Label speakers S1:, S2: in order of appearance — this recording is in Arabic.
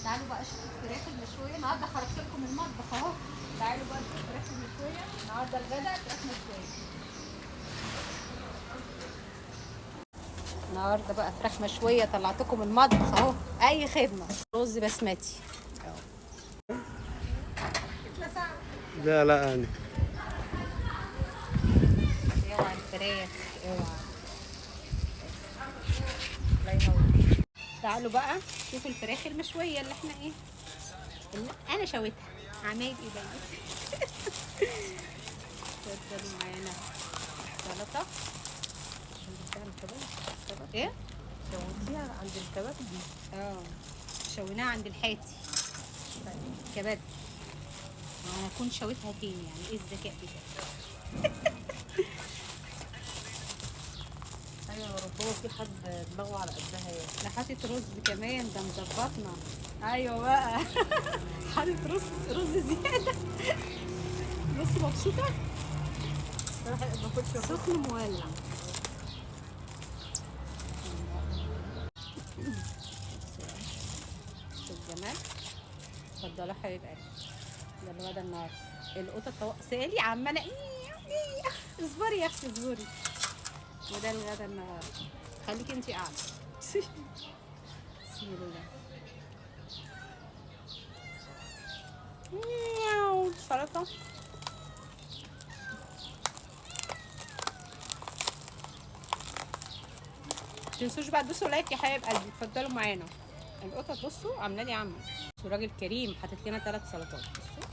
S1: تعالوا بقى شوفوا الفراخ المشويه. النهارده خرجت لكم المطبخ اهو. تعالوا بقى شوفوا الفراخ المشويه. النهارده الغدا فراخ مشويه. النهارده بقى فراخ مشويه، طلعتكم المطبخ اهو. اي خدمه. رز بسمتي.
S2: لا لا يعني
S1: اوعى الفراخ، اوعى. الله ينور. تعالوا بقى شوفوا الفراخ المشويه اللي احنا ايه، اللي انا شويتها. عمايل ايه بقى؟ اتفضلوا معانا سلطه. ايه؟
S3: شويتيها عند الكباب دي.
S1: اه، شويناها عند الحاتي كباب. انا اكون شويتها فين يعني؟ ايه الذكاء بتاعي؟
S3: ايوه ربما في حد دماغه على قدها يعني.
S1: انا حاطط رز كمان، ده مظبطنا. ايوه بقى. حاطط رز زياده. بص مبسوطه.
S3: ما كنتش
S1: سخن مولع. شوف الجمال. اتفضلوا حبيب قلبي. ده الغدا النهارده. القطه سالي عماله ايه. اصبري يا اختي اصبري. وده الغدا النهارده. خليكي انتي قاعده. بسم الله. سلطه. متنسوش بقى تدوسوا لايك يا حبايب قلبي. اتفضلوا معانا. القطط بصوا عامله لي عمل. بصوا راجل كريم حاطط لنا 3 سلطات. بصوا.